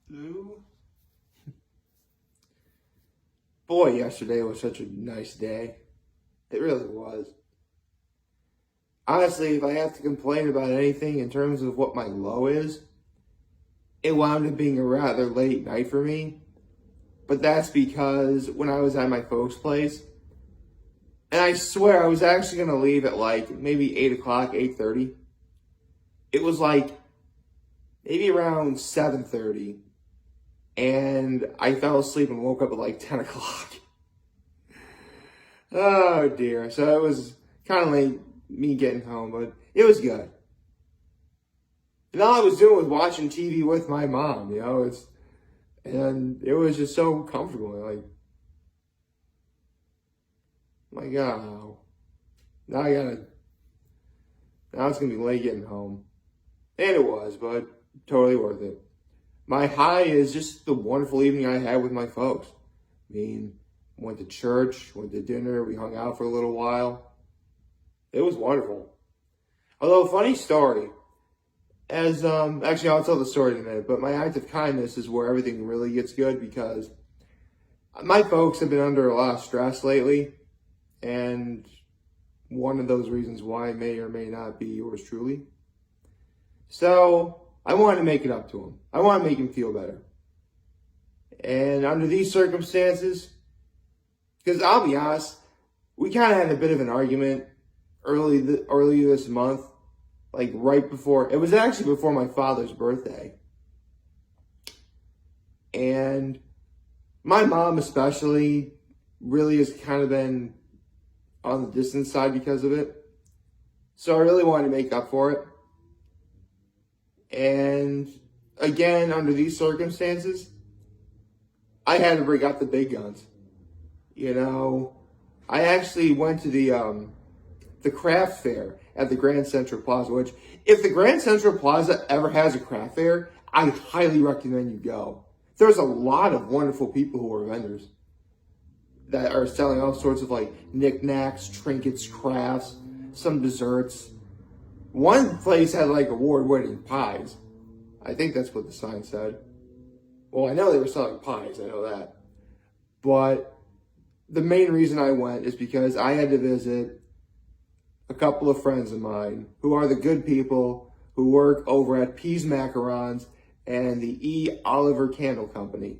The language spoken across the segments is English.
Blue. Boy, yesterday was such a nice day. It really was. Honestly, if I have to complain about anything in terms of what my low is, it wound up being a rather late night for me. But that's because when I was at my folks' place, and I swear I was actually going to leave at like maybe 8 o'clock, 8:30. It was like maybe around 7:30. And I fell asleep and woke up at like 10 o'clock. Oh dear. So it was kind of like me getting home, but it was good. And all I was doing was watching TV with my mom, and it was just so comfortable. Like, my God, now now it's going to be late getting home. And it was, but totally worth it. My high is just the wonderful evening I had with my folks. I mean, went to church, went to dinner, we hung out for a little while. It was wonderful. Although, funny story, actually I'll tell the story in a minute, but my act of kindness is where everything really gets good because my folks have been under a lot of stress lately, and one of those reasons why may or may not be yours truly. So, I wanted to make it up to him. I want to make him feel better. And under these circumstances, because I'll be honest, we kind of had a bit of an argument earlier this month, like right before, it was actually before my father's birthday. And my mom especially really has kind of been on the distant side because of it. So I really wanted to make up for it. And again, under these circumstances, I had to bring out the big guns. I actually went to the craft fair at the Grand Central Plaza, which if the Grand Central Plaza ever has a craft fair, I highly recommend you go. There's a lot of wonderful people who are vendors that are selling all sorts of like knickknacks, trinkets, crafts, some desserts. One place had like award-winning pies. I think that's what the sign said. Well, I know they were selling pies, I know that. But the main reason I went is because I had to visit a couple of friends of mine who are the good people who work over at Pease Macarons and the E. Oliver Candle Company.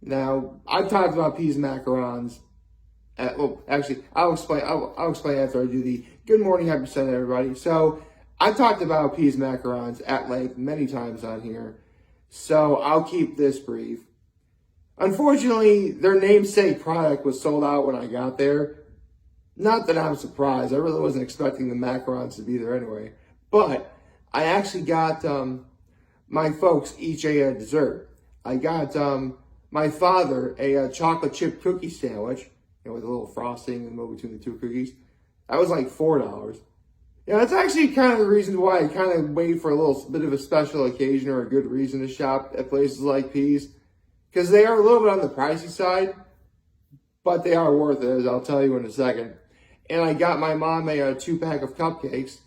Now, I've talked about Pease Macarons. Actually, I'll explain after I do the good morning, happy Sunday, everybody. So, I've talked about Pease Macarons at length many times on here, so I'll keep this brief. Unfortunately, their namesake product was sold out when I got there. Not that I'm surprised. I really wasn't expecting the macarons to be there anyway. But I actually got my folks each a dessert. I got my father a chocolate chip cookie sandwich, with a little frosting in the middle between the two cookies. That was like $4. Yeah, that's actually kind of the reason why I kind of wait for a little bit of a special occasion or a good reason to shop at places like Pease. Because they are a little bit on the pricey side, but they are worth it, as I'll tell you in a second. And I got my mom a 2-pack of cupcakes.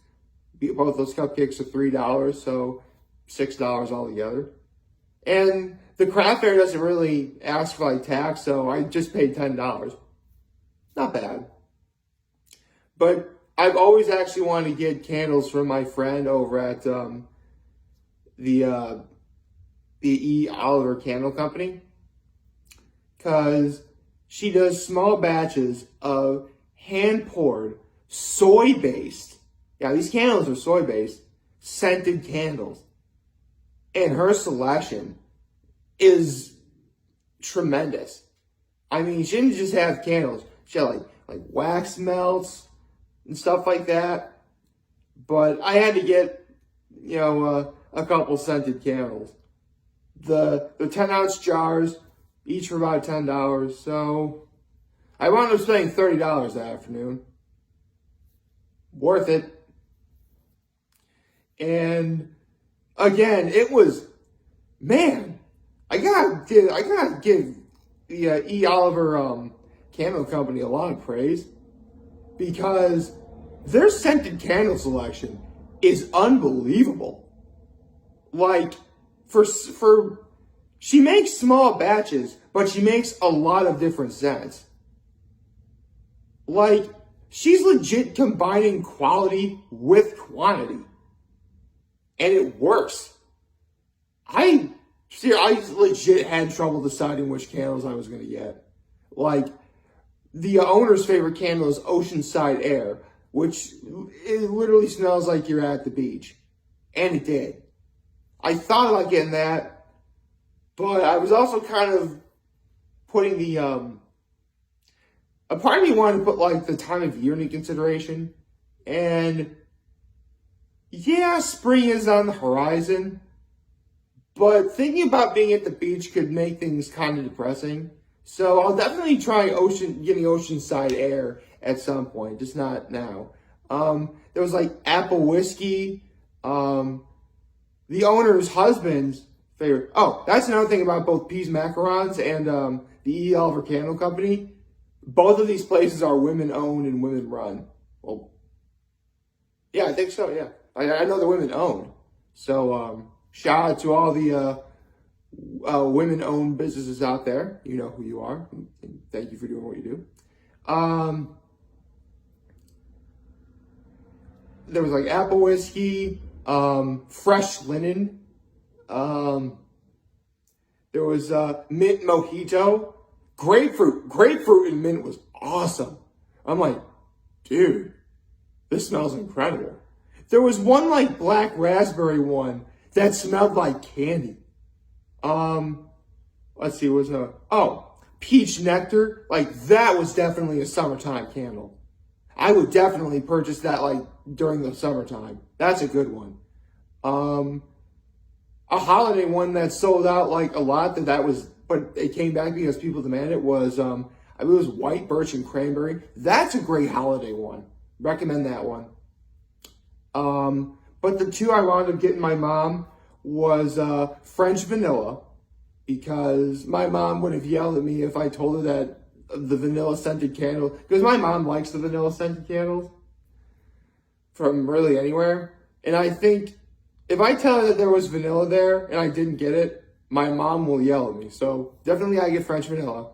Both those cupcakes are $3, so $6 altogether. And the craft fair doesn't really ask for like tax, so I just paid $10. Not bad. But I've always actually wanted to get candles from my friend over at the E. Oliver Candle Company, because she does small batches of hand-poured, soy-based, these candles are soy-based, scented candles. And her selection is tremendous. I mean, she didn't just have candles. She had like wax melts and stuff like that. But I had to get, a couple scented candles. The 10-ounce jars, each for about $10. So I wound up spending $30 that afternoon. Worth it. And again, it was, man, I gotta give the E. Oliver Candle Company a lot of praise, because their scented candle selection is unbelievable. Like, she makes small batches, but she makes a lot of different scents. Like, she's legit combining quality with quantity. And it works. I legit had trouble deciding which candles I was going to get. Like, the owner's favorite candle is Oceanside Air, which it literally smells like you're at the beach. And it did. I thought about getting that, but I was also kind of putting the, a part of me wanted to put, like, the time of year into consideration. And, yeah, spring is on the horizon. But thinking about being at the beach could make things kind of depressing. So I'll definitely try getting Oceanside Air at some point, just not now. There was, like, apple whiskey, the owner's husband's favorite. Oh, that's another thing about both Pease Macarons and the E. Oliver Candle Company. Both of these places are women-owned and women-run. Well, yeah, I think so, yeah. I know they're women-owned. So, shout out to all the women-owned businesses out there. You know who you are. And thank you for doing what you do. There was, like, apple whiskey, fresh linen. There was mint mojito. Grapefruit and mint was awesome. I'm like, dude, this smells incredible. There was one, like, black raspberry one that smelled like candy. Let's see, peach nectar. Like, that was definitely a summertime candle. I would definitely purchase that, like, during the summertime. That's a good one. A holiday one that sold out, like, a lot, but it came back because people demanded it, was, I believe it was white birch and cranberry. That's a great holiday one. Recommend that one. But the two I wound up getting my mom was French vanilla, because my mom would have yelled at me if I told her that the vanilla scented candle, because my mom likes the vanilla scented candles from really anywhere. And I think if I tell her that there was vanilla there and I didn't get it, my mom will yell at me. So definitely I get French vanilla.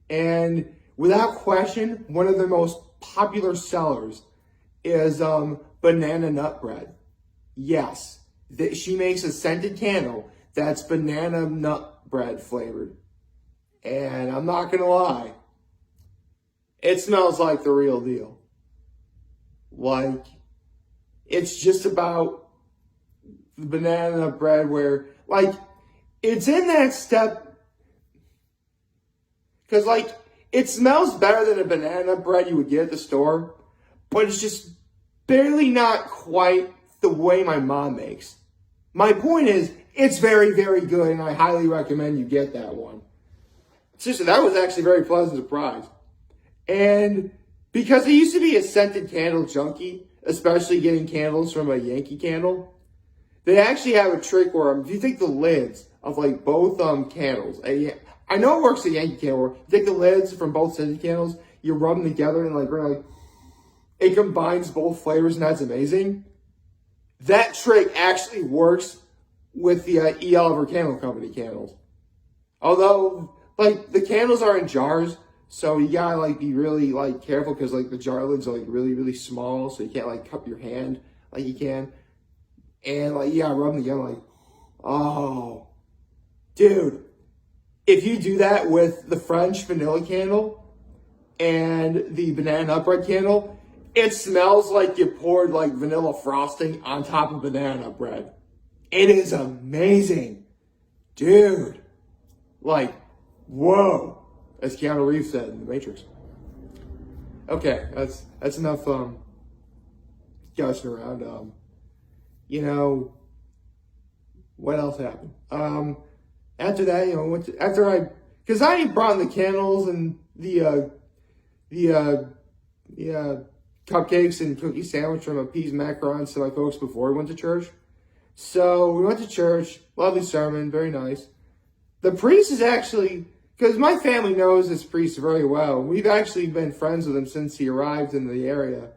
And without question, one of the most popular sellers is banana nut bread. Yes, she makes a scented candle that's banana nut bread flavored. And I'm not going to lie, it smells like the real deal. Like, it's just about the banana nut bread where, like, it's in that step, because, like, it smells better than a banana bread you would get at the store, but it's just barely not quite the way my mom makes. My point is, it's very, very good, and I highly recommend you get that one. Seriously, that was actually a very pleasant surprise. And because I used to be a scented candle junkie, especially getting candles from a Yankee Candle, they actually have a trick where if you take the lids of, like, both candles, I know it works at Yankee Candle, where you take the lids from both scented candles, you rub them together, and, like, really, it combines both flavors, and that's amazing. That trick actually works with the E. Oliver Candle Company candles. Although, like, the candles are in jars, so you gotta, like, be really, like, careful, because, like, the jar lids are, like, really, really small, so you can't, like, cup your hand like you can. And, like, you gotta rub them together, like, oh, dude. If you do that with the French vanilla candle and the banana nut bread candle, it smells like you poured, like, vanilla frosting on top of banana nut bread. It is amazing. Dude. Like, whoa. As Keanu Reeves said in The Matrix. Okay, that's enough gushing around. You know, what else happened? After that, you know, because I brought in the candles and the cupcakes and cookie sandwich from a Pease Macarons to my folks before we went to church. So we went to church, lovely sermon, very nice. The priest is actually, because my family knows this priest very well. We've actually been friends with him since he arrived in the area.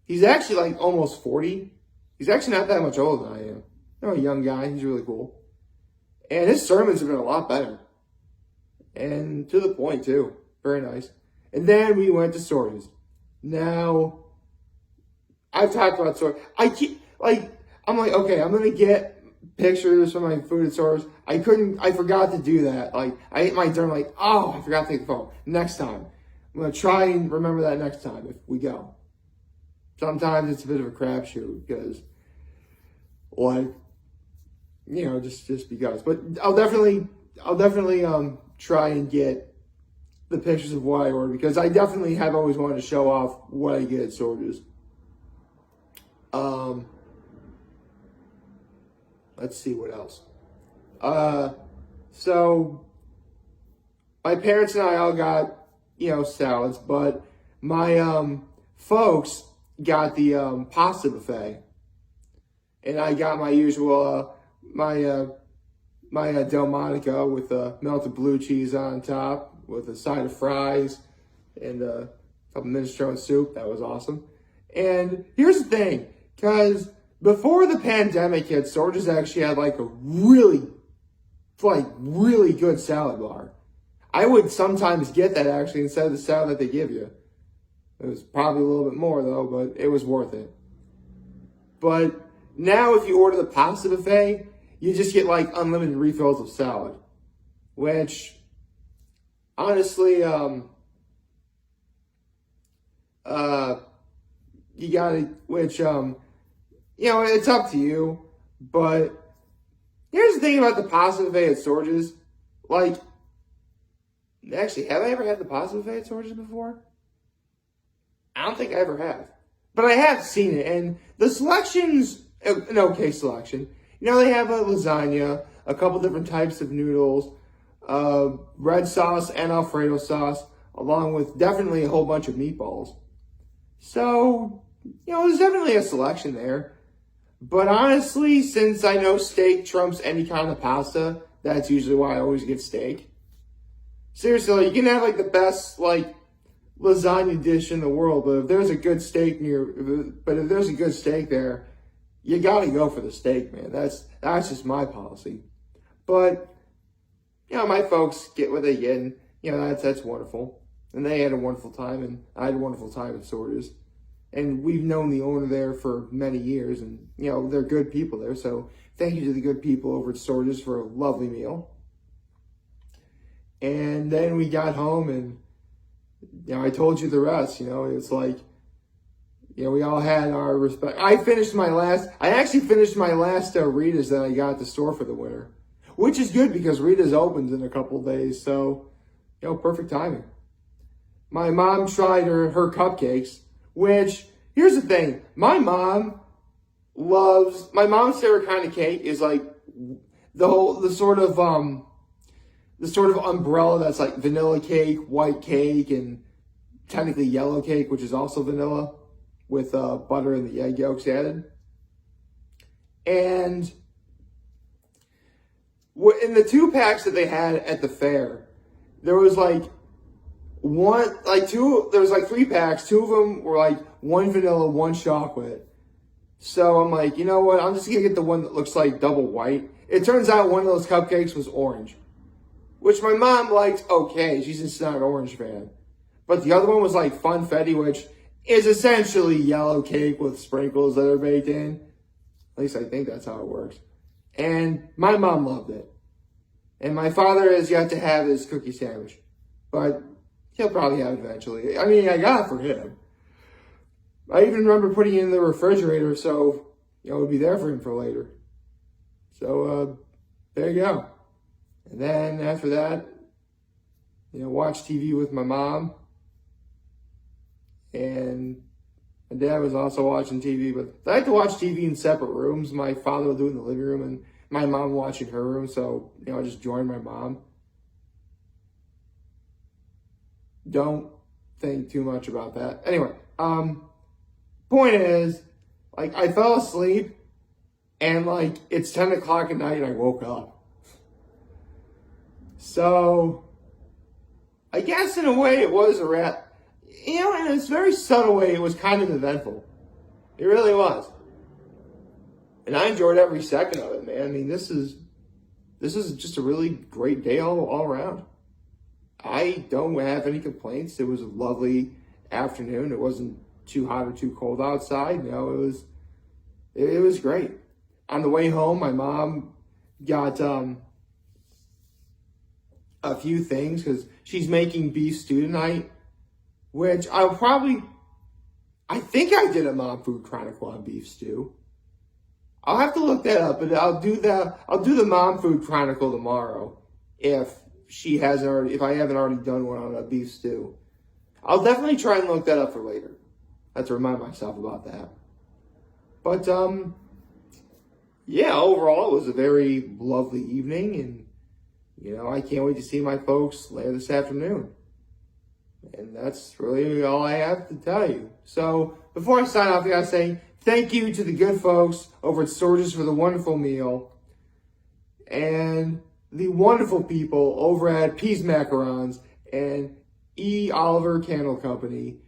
He's actually, like, almost 40. He's actually not that much older than I am. No, a young guy. He's really cool. And his sermons have been a lot better. And to the point, too. Very nice. And then we went to Sorge's. Now, I've talked about Sorge. I'm like, okay, I'm going to get pictures from my food at Sorge's. I forgot to do that. Like, I ate my dinner, like, oh, I forgot to take the phone. Next time. I'm going to try and remember that next time if we go. Sometimes it's a bit of a crapshoot because, like, you know, just because. But I'll definitely try and get the pictures of what I ordered because I definitely have always wanted to show off what I get at Sorge's. Let's see what else. So my parents and I all got, you know, salads, but my folks got the pasta buffet, and I got my usual my Delmonico with melted blue cheese on top with a side of fries and a couple minestrone soup. That was awesome. And here's the thing, because before the pandemic hit, Sorge's actually had like a really good salad bar. I would sometimes get that actually instead of the salad that they give you. It was probably a little bit more though, but it was worth it. But now if you order the pasta buffet, you just get like unlimited refills of salad, which honestly, you gotta, you know, it's up to you. But here's the thing about the pasta buffet at Sorge's. Like, actually, have I ever had the pasta buffet at Sorge's before? I don't think I ever have. But I have seen it, and the selection's an okay selection. You know, they have a lasagna, a couple different types of noodles, red sauce and Alfredo sauce, along with definitely a whole bunch of meatballs. So, you know, there's definitely a selection there. But honestly, since I know steak trumps any kind of pasta, that's usually why I always get steak. Seriously, you can have like the best like lasagna dish in the world, but if there's a good steak there, you gotta go for the steak, man. That's just my policy. But you know, my folks get what they get, and you know that's wonderful. And they had a wonderful time, and I had a wonderful time at Sorge's. And we've known the owner there for many years, and you know they're good people there. So thank you to the good people over at Sorge's for a lovely meal. And then we got home, and you know I told you the rest. You know it's like, you know, we all had our respect. I actually finished my last Rita's that I got at the store for the winter, which is good because Rita's opens in a couple of days. So, you know, perfect timing. My mom tried her cupcakes, which, here's the thing. My mom's favorite kind of cake is like the sort of umbrella that's like vanilla cake, white cake, and technically yellow cake, which is also vanilla, with butter and the egg yolks added. And in the 2-packs that they had at the fair, there was like 3 packs. 2 of them were like one vanilla, one chocolate. So I'm like, you know what? I'm just going to get the one that looks like double white. It turns out one of those cupcakes was orange, which my mom likes okay. She's just not an orange fan. But the other one was like funfetti, which is essentially yellow cake with sprinkles that are baked in. At least I think that's how it works. And my mom loved it. And my father has yet to have his cookie sandwich. But he'll probably have it eventually. I mean, I got it for him. I even remember putting it in the refrigerator so, you know, it would be there for him for later. So, there you go. And then after that, you know, watch TV with my mom. And my dad was also watching TV, but I like to watch TV in separate rooms. My father will do it in the living room, and my mom watching her room. So, you know, I just joined my mom. Don't think too much about that. Anyway, point is, like, I fell asleep, and like it's 10 o'clock at night, and I woke up. So, I guess in a way it was a wrap. You know, in a very subtle way, it was kind of eventful. It really was. And I enjoyed every second of it, man. I mean, this is this is just a really great day all around. I don't have any complaints. It was a lovely afternoon. It wasn't too hot or too cold outside. It was great. On the way home, my mom got a few things because she's making beef stew tonight, which I think I did a Mom Food Chronicle on beef stew. I'll have to look that up, but I'll do the Mom Food Chronicle tomorrow if I haven't already done one on a beef stew. I'll definitely try and look that up for later. I have to remind myself about that. But yeah, overall it was a very lovely evening, and I can't wait to see my folks later this afternoon. And that's really all I have to tell you. So before I sign off, I gotta say thank you to the good folks over at Sorge's for the wonderful meal, and the wonderful people over at Peas Macarons and E. Oliver Candle Company.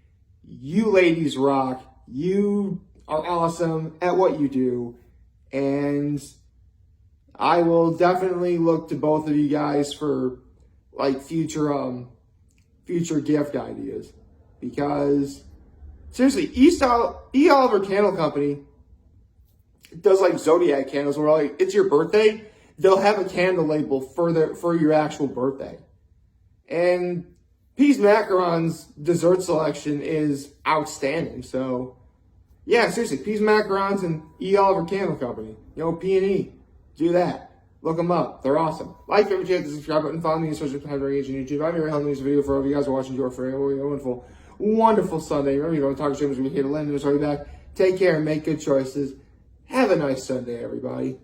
You ladies rock. You are awesome at what you do, and I will definitely look to both of you guys for future gift ideas, because seriously, E. Oliver Candle Company does Zodiac candles where it's your birthday, they'll have a candle label for your actual birthday. And Peas Macarons dessert selection is outstanding. So yeah, seriously, Peas Macarons and E. Oliver Candle Company, P&E, do that. Look them up. They're awesome. Like, favorite, share, the subscribe button. Follow me on social media on YouTube. I'm here helping this video for all of you guys who are watching. For a wonderful, wonderful Sunday. Remember, you don't talk to streamers. We're here to land. We're back. Take care and make good choices. Have a nice Sunday, everybody.